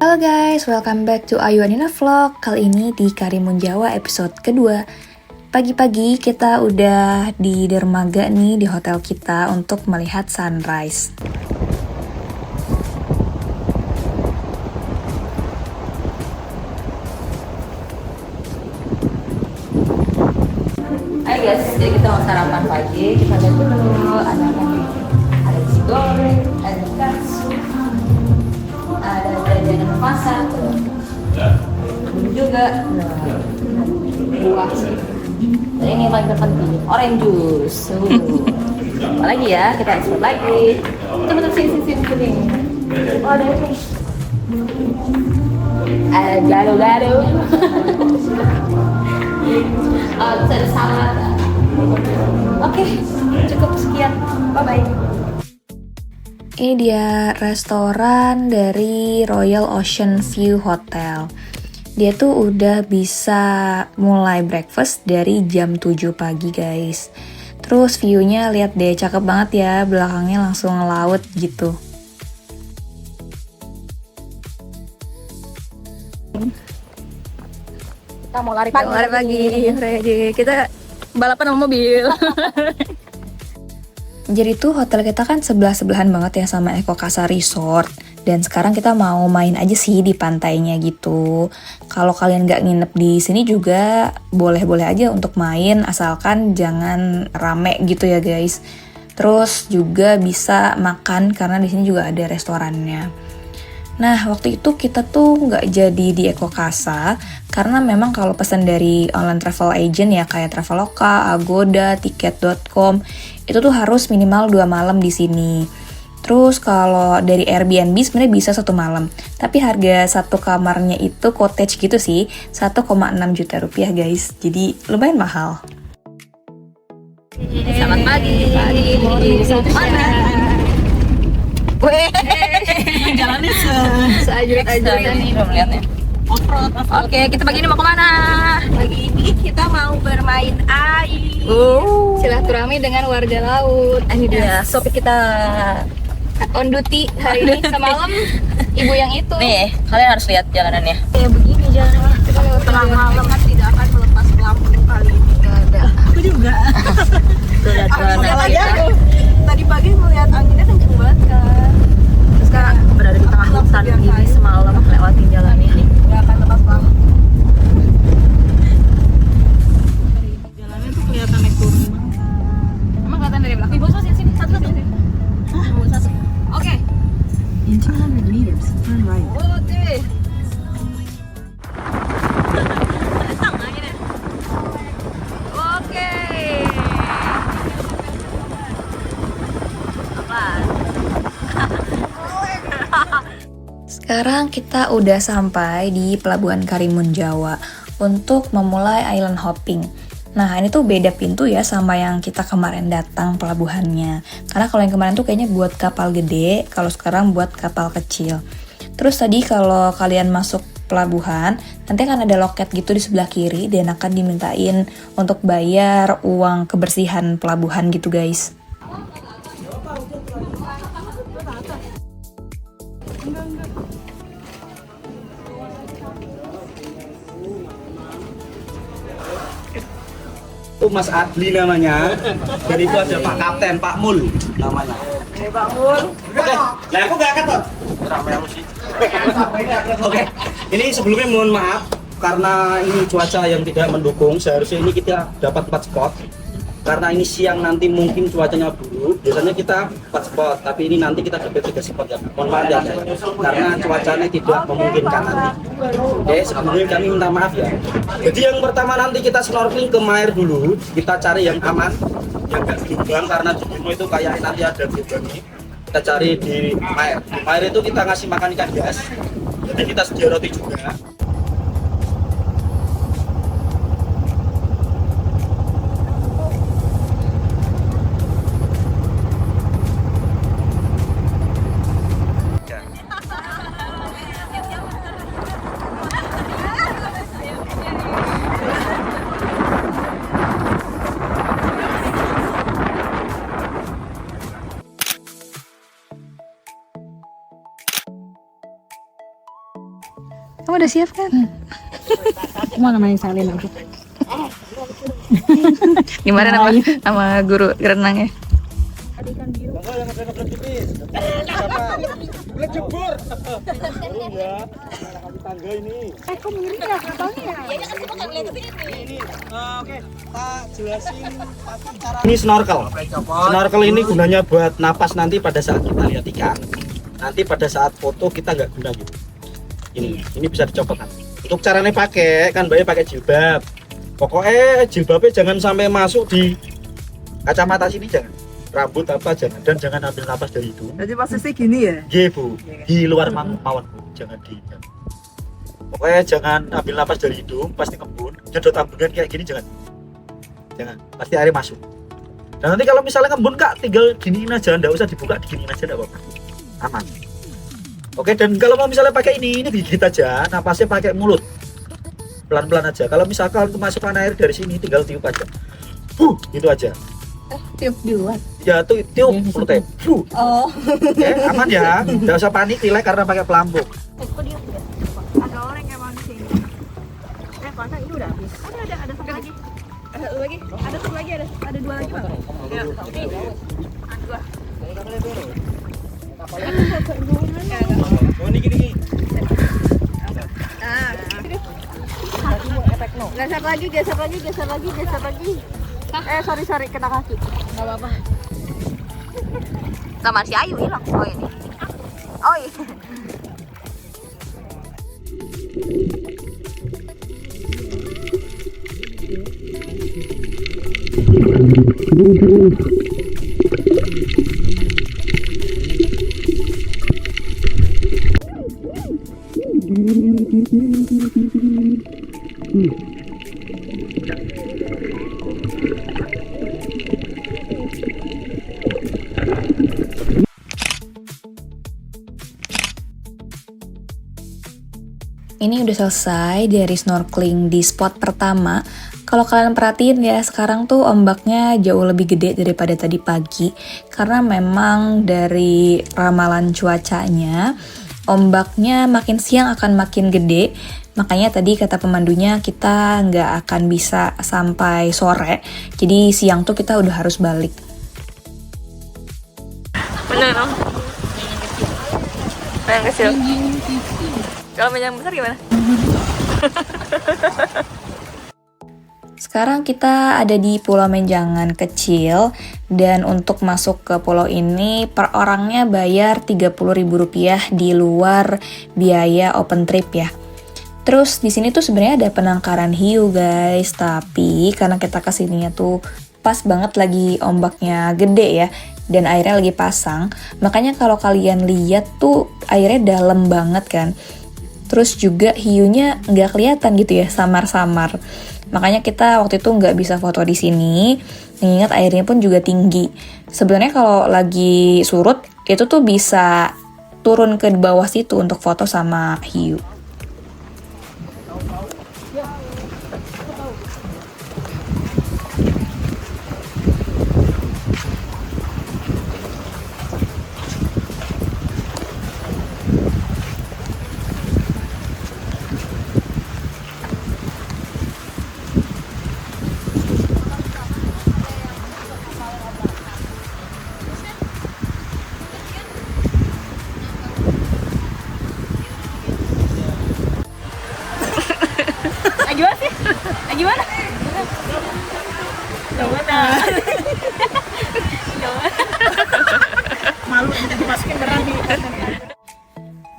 Halo guys, welcome back to Ayu Anina Vlog. Kali ini di Karimun Jawa episode kedua. Pagi-pagi kita udah di dermaga nih di hotel kita untuk melihat sunrise. Hai guys, jadi kita mau sarapan pagi. Kita lihat dulu, ada apa nih? Ada nasi goreng, ada bakso, ada jajanan pasar, belum juga. Buah sih. Dan ini yang paling terpenting, orange juice. Apa lagi ya? Kita ekspor lagi. Teman-teman sini. Oh, ada ini. Ada gado-gado. Terus ada salad. Oke, cukup sekian. Bye-bye. Ini dia restoran dari Royal Ocean View Hotel. Dia tuh udah bisa mulai breakfast dari jam 7 pagi guys. Terus view-nya lihat deh, cakep banget ya, belakangnya langsung laut gitu. Kita mau lari pagi. Ready. Kita balapan sama mobil. Jadi tuh hotel kita kan sebelahan banget ya sama Eko Casa Resort. Dan sekarang kita mau main aja sih di pantainya gitu. Kalau kalian nggak nginep di sini juga boleh-boleh aja untuk main, asalkan jangan rame gitu ya guys. Terus juga bisa makan karena di sini juga ada restorannya. Nah, waktu itu kita tuh nggak jadi di Eko Casa karena memang kalau pesan dari online travel agent ya kayak Traveloka, Agoda, Tiket.com itu tuh harus minimal 2 malam di sini. Terus kalau dari Airbnb sebenarnya bisa 1 malam, tapi harga satu kamarnya itu cottage gitu sih, 1,6 juta rupiah guys. Jadi lumayan mahal. Selamat pagi. Mana? Weh, Jalannya seajuran nih belum lihat ya. off-road. Oke, kita pagi ini mau kemana? Pagi ini kita mau bermain air. Silaturahmi dengan warga laut. Ini dia topik kita. On duty hari ini semalam ibu yang itu. Nih, kalian harus lihat jalanannya. Kayak begini jalannya. Kita lewat tengah malam kan tidak akan melepas lampu kali ini. Gak ada. Aku juga. Tuh lihat jalanan Aja kita. aku. Tadi pagi melihat anginnya kenceng banget kan. Terus sekarang berada di tengah hutan ini semalam lewatin jalan ini. Nggak akan lepas lampu. Jalannya tuh kelihatan naik turun banget. Emang kelihatan dari belakang? Ibu sini satu. Satu. Oke. In 200 meters, turn right. Oke. Oke. Sekarang kita udah sampai di Pelabuhan Karimun Jawa untuk memulai island hopping. Nah ini tuh beda pintu ya sama yang kita kemarin datang pelabuhannya. Karena kalau yang kemarin tuh kayaknya buat kapal gede, kalau sekarang buat kapal kecil. Terus tadi kalau kalian masuk pelabuhan, nanti akan ada loket gitu di sebelah kiri dan akan dimintain untuk bayar uang kebersihan pelabuhan gitu guys. Itu Mas Adli namanya. Dan itu ada Pak Kapten, Pak Mul namanya. Pak Mul. Oke, lah aku gak kata. Oke, ini sebelumnya mohon maaf karena ini cuaca yang tidak mendukung. Seharusnya ini kita dapat 4 spot. Karena ini siang nanti mungkin cuacanya buruk. Biasanya kita 4 spot, tapi ini nanti kita dapat 3 spot ya. Mohon maaf ya, karena cuacanya tidak memungkinkan nanti. Oke, sebelumnya kami minta maaf ya. Jadi yang pertama nanti kita snorkeling ke Maer dulu. Kita cari yang aman, yang gak gelombang karena di Bimo itu kayak nanti ada gelombangnya. Kita cari di Maer. Di Maer itu kita ngasih makan ikan hias. Jadi kita sedia roti juga. Kamu udah siap kan? Mau namain salin aja. Gimana nama guru renangnya? Tangga ini. Kok mirip ya kapalnya ya? Oke, tak jelasin cara. Ini snorkel. Snorkel ini gunanya buat napas nanti pada saat kita lihat ikan. Nanti pada saat foto kita nggak guna gitu. Ini bisa dicopot nanti. Untuk caranya pakai kan Mbaknya pakai jilbab. Pokoknya jilbabnya jangan sampai masuk di kacamata sini, jangan. Rambut apa jangan, dan jangan ambil napas dari hidung. Jadi posisi gini ya? Iya Bu, di luar mawon Bu, jangan di. Pokoknya jangan ambil napas dari hidung, pasti ngembun. Nyedot ambungan kayak gini jangan, pasti airnya masuk. Dan nanti kalau misalnya ngembun Kak, tinggal giniin aja, nggak usah dibuka, diginiin aja, nggak apa-apa, aman. Oke, dan kalau mau misalnya pakai ini digigit aja, napasnya pakai mulut, pelan-pelan aja. Kalau misalkan kemasukan air dari sini, tinggal tiup aja, gitu aja. Tiup di luar. Ya tuh tiup mulutnya. Oh. Oke, aman ya, nggak usah panik, relax karena pakai pelampung. Kok dia enggak? Ada orang emang di sini. Masa ini udah habis. Ada satu lagi. Satu lagi. Ada satu lagi, ada dua lagi, Bang. Ya, ini. Dua. Oh, ini gini. Ah. Geser lagi. Sorry, kena kaki. Enggak apa-apa. Kamar si Ayu hilang. Oh ini. Oh iya. Ini udah selesai dari snorkeling di spot pertama. Kalau kalian perhatiin ya, sekarang tuh ombaknya jauh lebih gede daripada tadi pagi. Karena memang dari ramalan cuacanya, ombaknya makin siang akan makin gede. Makanya tadi kata pemandunya kita nggak akan bisa sampai sore. Jadi siang tuh kita udah harus balik. Bener dong. Yang kecil. Kalau yang besar gimana? Sekarang kita ada di Pulau Menjangan kecil, dan untuk masuk ke pulau ini per orangnya bayar Rp30.000 di luar biaya open trip ya. Terus di sini tuh sebenarnya ada penangkaran hiu guys, tapi karena kita kesininya tuh pas banget lagi ombaknya gede ya, dan airnya lagi pasang, makanya kalau kalian lihat tuh airnya dalam banget kan. Terus juga hiunya nggak kelihatan gitu ya, samar-samar. Makanya kita waktu itu nggak bisa foto di sini, mengingat airnya pun juga tinggi. Sebenarnya kalau lagi surut, itu tuh bisa turun ke bawah situ untuk foto sama hiu. Gimana? Malu dimasukin beneran di.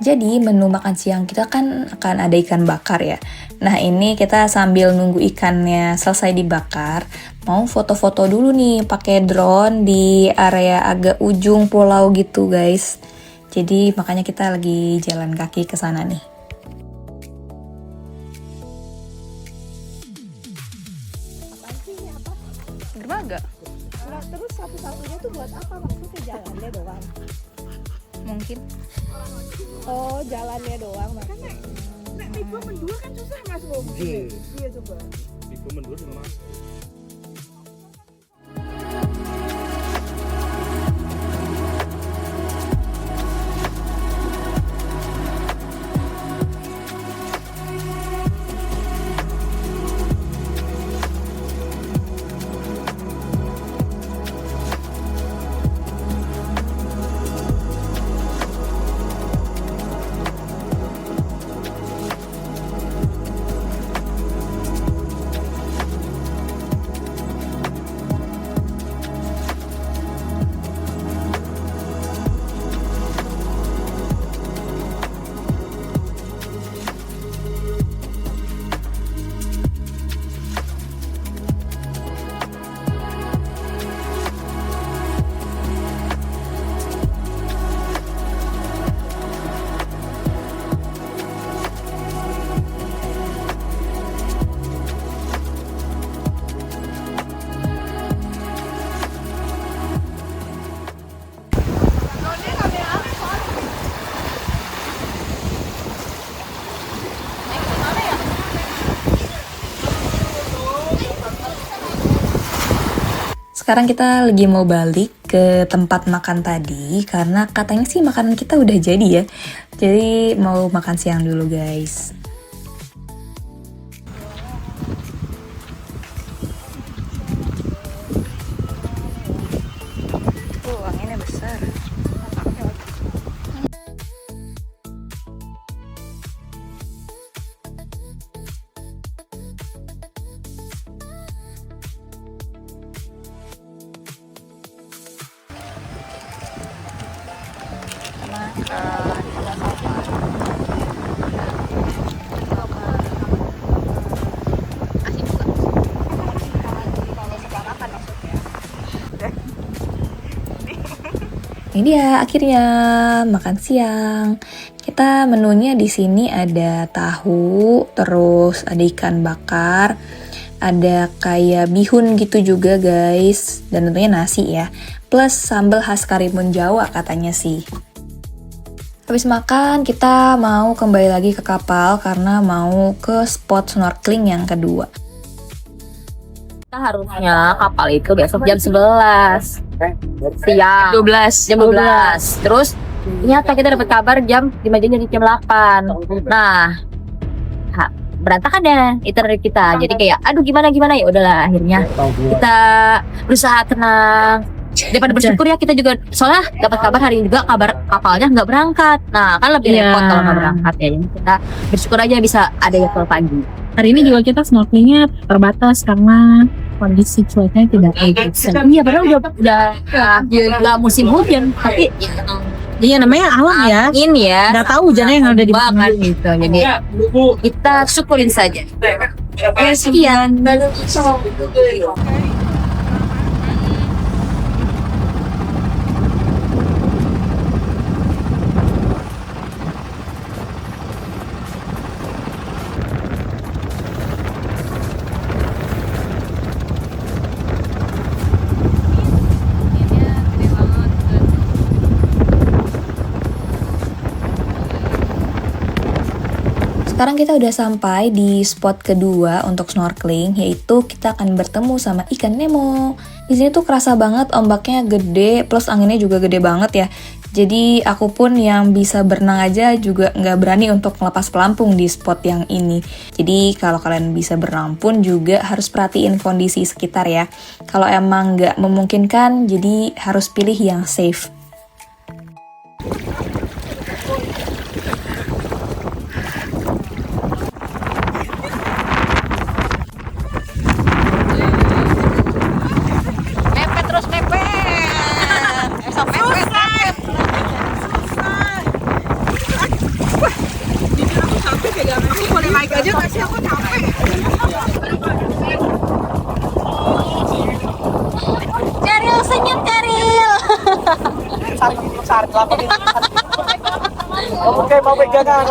Jadi menu makan siang kita kan akan ada ikan bakar ya. Nah ini kita sambil nunggu ikannya selesai dibakar, mau foto-foto dulu nih pakai drone di area agak ujung pulau gitu guys. Jadi makanya kita lagi jalan kaki ke sana nih. Dermaga. Nah, terus satu-satunya tuh buat apa? Maksudnya jalannya doang. Mungkin. Oh, jalannya doang. Makanya nek tiba mendua kan susah Mas Bom. Iya coba. Ibu mendua sama Mas. Sekarang kita lagi mau balik ke tempat makan tadi karena katanya sih makanan kita udah jadi ya. Jadi mau makan siang dulu guys. Anginnya besar. Ini dia akhirnya makan siang. Kita menunya di sini ada tahu, terus ada ikan bakar, ada kayak bihun gitu juga guys, dan tentunya nasi ya. Plus sambal khas Karimun Jawa katanya sih. Habis makan kita mau kembali lagi ke kapal karena mau ke spot snorkeling yang kedua. Kita harusnya kapal itu besok jam 11 siang. 12. Jam 12. Terus ternyata kita dapat kabar jam 5 jadi jam 8. Nah, berantakan deh itinerary kita. Jadi kayak aduh gimana ya udahlah akhirnya kita berusaha tenang. Daripada bersyukur ya kita juga soalnya dapat kabar hari ini juga kabar kapalnya nggak berangkat. Nah kan lebih repot kalau nggak berangkat ya. Jadi kita bersyukur aja bisa ada jadwal pagi. Hari ini juga kita snorkelingnya terbatas karena kondisi cuacanya tidak baik. Iya padahal udah nggak musim hujan tapi Iya namanya alam ya. angin ya. Nggak tahu hujannya yang ada di banget mana. gitu. Jadi kita syukurin saja. Ya sekian. Sekarang kita udah sampai di spot kedua untuk snorkeling, yaitu kita akan bertemu sama ikan Nemo. Di sini tuh kerasa banget ombaknya gede, plus anginnya juga gede banget ya. Jadi aku pun yang bisa berenang aja juga nggak berani untuk ngelepas pelampung di spot yang ini. Jadi kalau kalian bisa berenang pun juga harus perhatiin kondisi sekitar ya. Kalau emang nggak memungkinkan, jadi harus pilih yang safe. Karil senyum Karil. Oke, mau pegangan.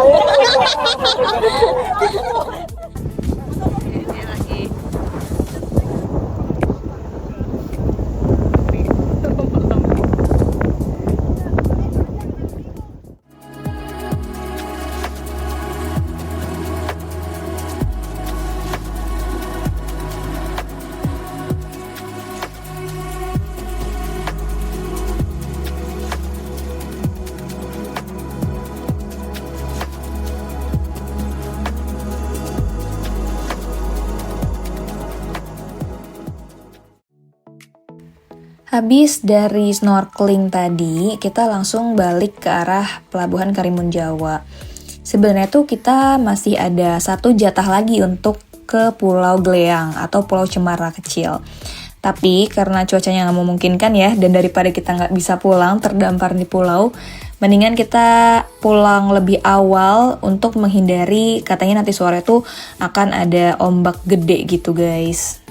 Habis dari snorkeling tadi, kita langsung balik ke arah Pelabuhan Karimun Jawa. Sebenarnya tuh kita masih ada satu jatah lagi untuk ke Pulau Gleang atau Pulau Cemara kecil. Tapi karena cuacanya nggak memungkinkan ya, dan daripada kita nggak bisa pulang terdampar di pulau, mendingan kita pulang lebih awal untuk menghindari katanya nanti sore tuh akan ada ombak gede gitu guys.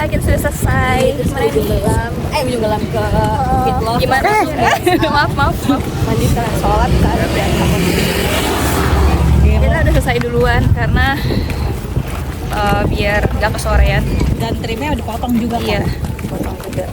Kita sudah selesai. Menyelam ke Fitloh. Gimana? maaf. Mandi setelah sholat kita udah selesai duluan karena biar nggak kesorean. Dan trimnya udah dipotong juga kan? Iya, potong juga.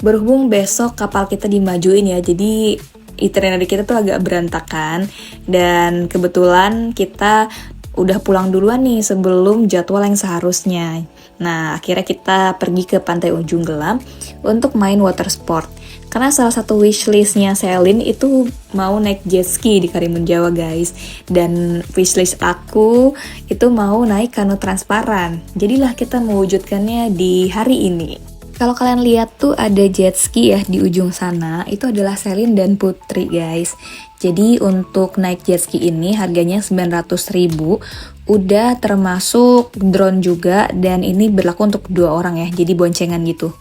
Berhubung besok kapal kita dimajuin ya, jadi itinerary kita tuh agak berantakan, dan kebetulan kita udah pulang duluan nih sebelum jadwal yang seharusnya. Nah, akhirnya kita pergi ke Pantai Ujung Gelam untuk main water sport. Karena salah satu wishlistnya Selin itu mau naik jet ski di Karimun Jawa guys. Dan wishlist aku itu mau naik kano transparan. Jadilah kita mewujudkannya di hari ini. Kalau kalian lihat tuh ada jet ski ya di ujung sana, itu adalah Selin dan Putri guys. Jadi untuk naik jet ski ini harganya 900.000, udah termasuk drone juga, dan ini berlaku untuk 2 orang ya, jadi boncengan gitu.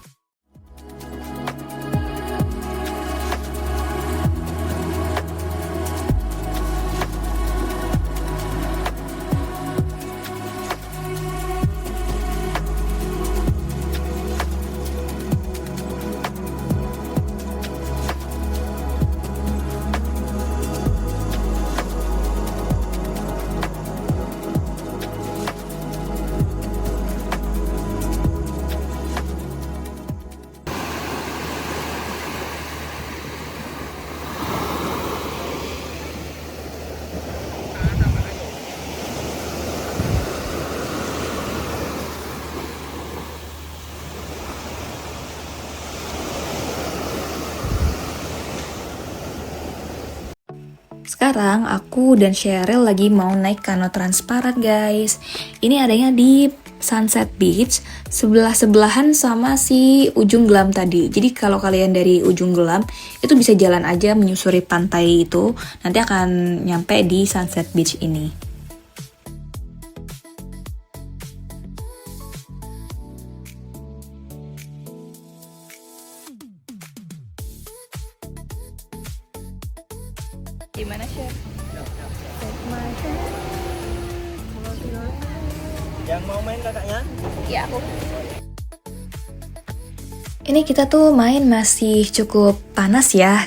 Sekarang aku dan Cheryl lagi mau naik kano transparan guys. Ini adanya di Sunset Beach, sebelah-sebelahan sama si Ujung Gelam tadi. Jadi kalau kalian dari Ujung Gelam itu bisa jalan aja menyusuri pantai itu, nanti akan nyampe di Sunset Beach ini. Gimana Chef? Yang mau main kakaknya? Ya aku. Ini kita tuh main masih cukup panas ya,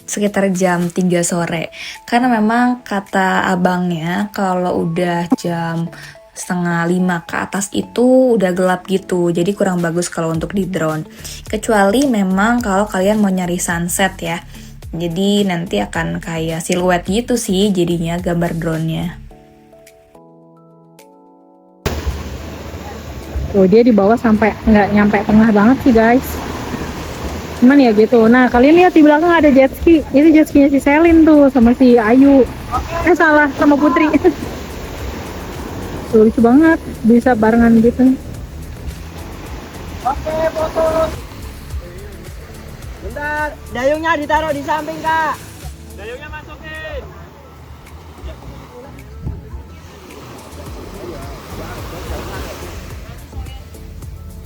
sekitar jam 3 sore. Karena memang kata abangnya kalau udah jam 4:30 ke atas itu udah gelap gitu, jadi kurang bagus kalau untuk di drone. Kecuali memang kalau kalian mau nyari sunset ya. Jadi nanti akan kayak siluet gitu sih jadinya gambar drone-nya. Tuh dia di bawah sampai nggak nyampe tengah banget sih guys. Cuman ya gitu. Nah kalian lihat di belakang ada jet ski. Itu jet skinya si Selin tuh sama si Ayu. Salah, sama Putri. Tuh, lucu banget bisa barengan gitu. Oke, foto. Bentar, dayungnya ditaruh di samping kak. Dayungnya masukin.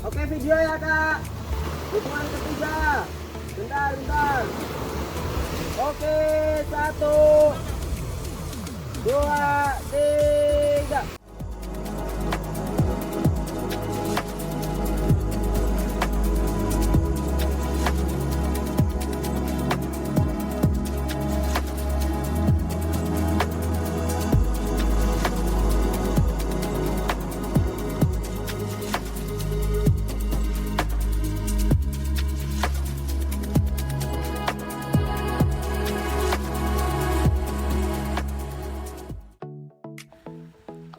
Oke, video ya kak. Hitungan ketiga. Bentar. Oke, 1, 2, 3.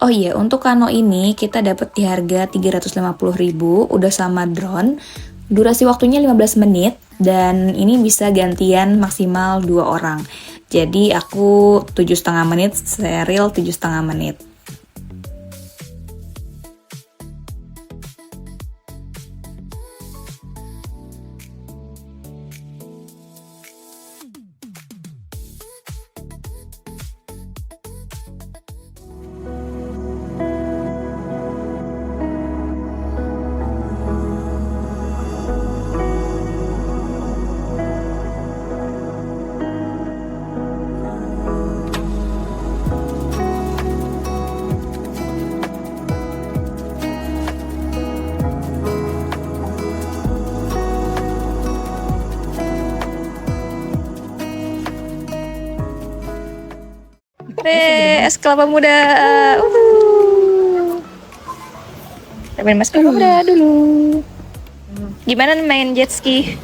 Oh iya, untuk kano ini kita dapat di harga 350.000, udah sama drone. Durasi waktunya 15 menit dan ini bisa gantian maksimal 2 orang. Jadi aku 7,5 menit, Cheryl 7,5 menit. Es kelapa muda. Kita main es kelapa muda dulu. Gimana main jet ski?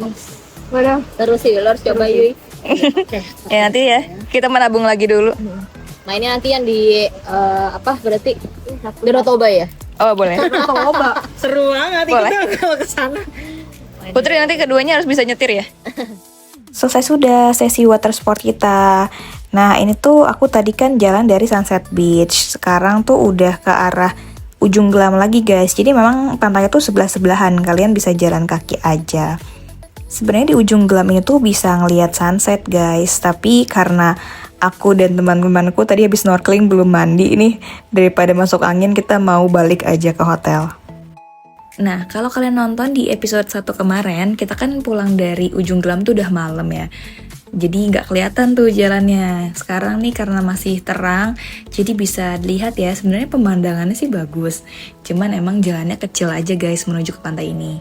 Waduh, terus sih lo harus coba Yui. Ya nanti ya, kita menabung lagi dulu. Nah ini nanti yang di berarti Danau Toba ya? Oh boleh. Coba. Seru banget Boleh. kita kalau ke sana. Putri nanti keduanya harus bisa nyetir ya. Selesai sudah sesi water sport kita. Nah ini tuh aku tadi kan jalan dari Sunset Beach. Sekarang tuh udah ke arah ujung Glam lagi guys. Jadi memang pantainya tuh sebelah-sebelahan. Kalian bisa jalan kaki aja. Sebenarnya di ujung Glam ini tuh bisa ngelihat sunset guys. Tapi karena aku dan teman-temanku tadi habis snorkeling belum mandi nih. Daripada masuk angin kita mau balik aja ke hotel. Nah, kalau kalian nonton di episode 1 kemarin, kita kan pulang dari ujung Glam tuh udah malam ya. Jadi nggak kelihatan tuh jalannya. Sekarang nih karena masih terang, jadi bisa dilihat ya, sebenarnya pemandangannya sih bagus. Cuman emang jalannya kecil aja guys menuju ke pantai ini.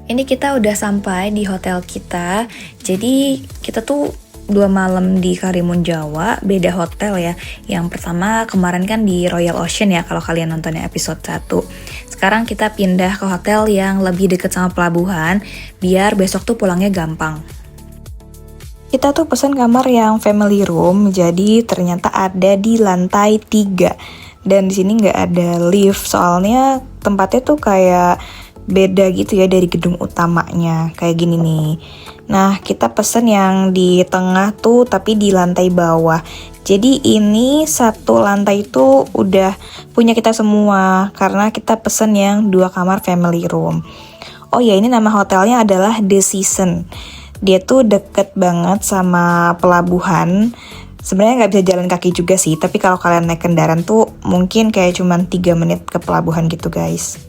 Ini kita udah sampai di hotel kita. Jadi kita tuh 2 malam di Karimun Jawa, beda hotel ya. Yang pertama kemarin kan di Royal Ocean ya kalau kalian nontonnya episode 1. Sekarang kita pindah ke hotel yang lebih deket sama pelabuhan, biar besok tuh pulangnya gampang. Kita tuh pesan kamar yang family room, jadi ternyata ada di lantai 3. Dan di sini nggak ada lift, soalnya tempatnya tuh kayak beda gitu ya dari gedung utamanya, kayak gini nih. Nah, kita pesen yang di tengah tuh tapi di lantai bawah. Jadi ini satu lantai itu udah punya kita semua karena kita pesen yang 2 kamar family room. Oh ya, ini nama hotelnya adalah The Season. Dia tuh deket banget sama pelabuhan. Sebenarnya nggak bisa jalan kaki juga sih, tapi kalau kalian naik kendaraan tuh mungkin kayak cuman 3 menit ke pelabuhan gitu guys.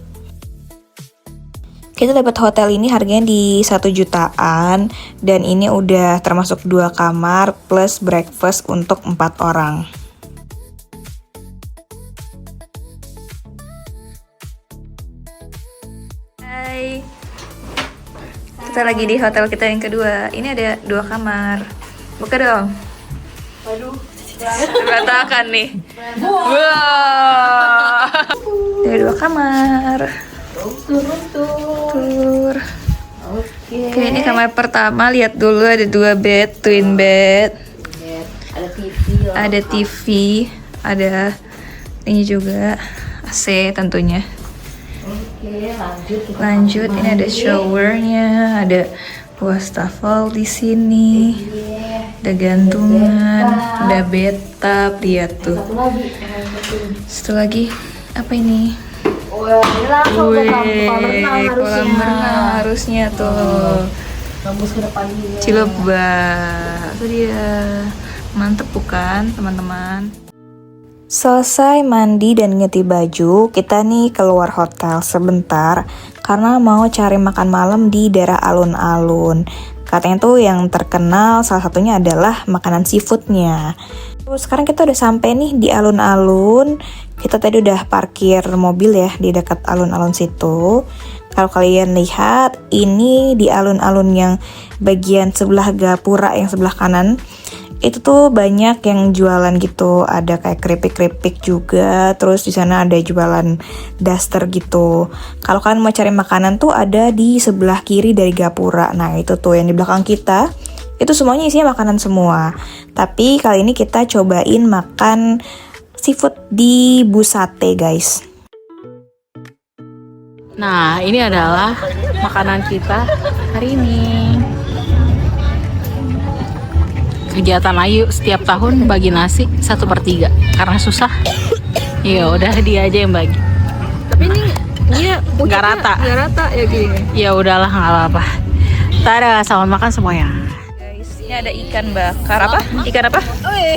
Kita dapat hotel ini harganya di 1 jutaan dan ini udah termasuk 2 kamar plus breakfast untuk 4 orang. Hai. Kita lagi di hotel kita yang kedua. Ini ada 2 kamar. Buka dong. Waduh. Berantakan nih. Wow. Ada 2 kamar. Tur. Oke, ini kamar pertama. Lihat dulu ada 2 bed, twin bed. Ada TV, ada ini juga AC tentunya. Lanjut, ini ada showernya, ada wastafel di sini, ada gantungan, ada bathtub, lihat tuh. Satu lagi, apa ini? Ini langsung ke Kolam renang harusnya tuh. Tembus ke depan dia. Ciloba, itu dia. Mantep bukan teman-teman? Selesai mandi dan ganti baju, kita nih keluar hotel sebentar karena mau cari makan malam di daerah alun-alun. Katanya tuh yang terkenal salah satunya adalah makanan seafoodnya. Terus sekarang kita udah sampai nih di alun-alun. Kita tadi udah parkir mobil ya di dekat alun-alun situ. Kalau kalian lihat, ini di alun-alun yang bagian sebelah gapura yang sebelah kanan. Itu tuh banyak yang jualan gitu, ada kayak keripik-keripik juga, terus di sana ada jualan daster gitu. Kalau kalian mau cari makanan tuh ada di sebelah kiri dari gapura. Nah itu tuh yang di belakang kita, itu semuanya isinya makanan semua. Tapi kali ini kita cobain makan seafood di Busate guys. Nah, ini adalah makanan kita hari ini. Kegiatan Ayu setiap tahun bagi nasi 1/3 karena susah. Ya udah dia aja yang bagi. Tapi ini dia Nggak rata. Nggak rata ya gini. Ya udahlah nggak apa-apa. Tada, selamat makan semuanya. Guys, ini ada ikan bakar apa? Ikan apa?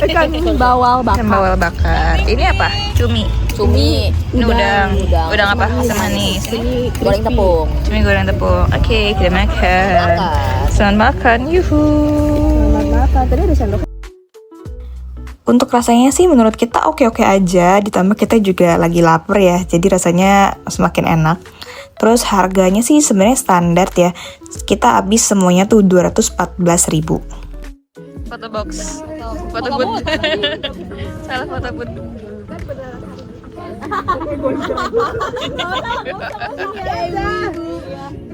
Ikan bawal Ikan bawal bakar. Ini apa? Cumi. Cumi, Ini udang. Udang apa? Asam manis. goreng tepung. Cumi goreng tepung. Oke, kita makan. Selamat makan. Yuhu. Tadi ada sendok. Untuk rasanya sih menurut kita oke-oke aja, ditambah kita juga lagi lapar ya, jadi rasanya semakin enak. Terus harganya sih sebenarnya standar ya, kita habis semuanya tuh 214.000. Foto box, foto booth. Salah foto booth.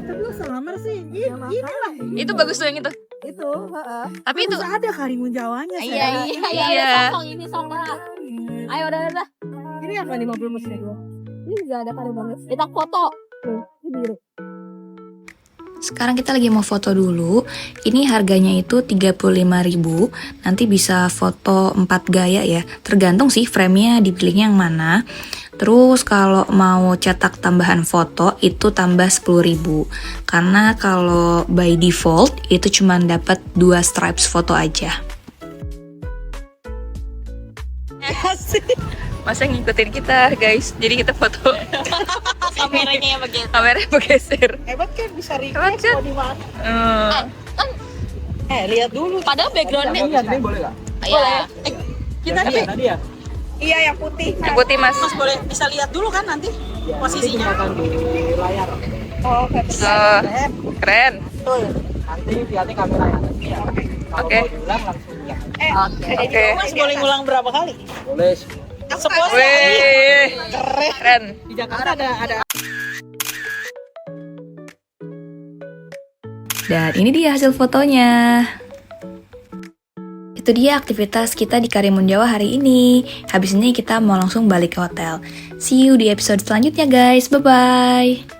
Tapi lu selamar sih. Ini lah. Itu bagus tuh yang itu. itu. Heeh. Tapi itu Bisa ada Karimun Jawanya. iya. Iya. Sokong ini sokong. Ayo udah. Ini apa 50% dulu? Ini juga ada Karimun. Kita foto. Ini biru. Sekarang kita lagi mau foto dulu. Ini harganya itu 35.000. Nanti bisa foto 4 gaya ya. Tergantung sih frame-nya dipilihnya yang mana. Terus kalau mau cetak tambahan foto itu tambah 10.000. Karena kalau by default itu cuma dapat 2 stripes foto aja. Masa ngikutin kita guys. Jadi kita foto. Kameranya yang bagian. Kameranya bergeser. Hebat kan bisa Hebat request kan? mau di mana. Lihat dulu. Padahal backgroundnya. Ini boleh nggak? Iya. Kita Tadi ya, tadi ya. Iya yang putih. Yang putih mas. Mas boleh bisa lihat dulu kan nanti posisinya. Akan di layar. Oh, Keren. betul. Nanti lihatnya kamera yang ada. Ya. Kalau Oke. mau diulang langsung ya. Oke. Mas boleh ngulang berapa kali? Boleh. Sepuasnya. Wih. Keren. Di Jakarta ada Dan ini dia hasil fotonya. Itu dia aktivitas kita di Karimun Jawa hari ini. Habis ini kita mau langsung balik ke hotel. See you di episode selanjutnya guys. Bye-bye.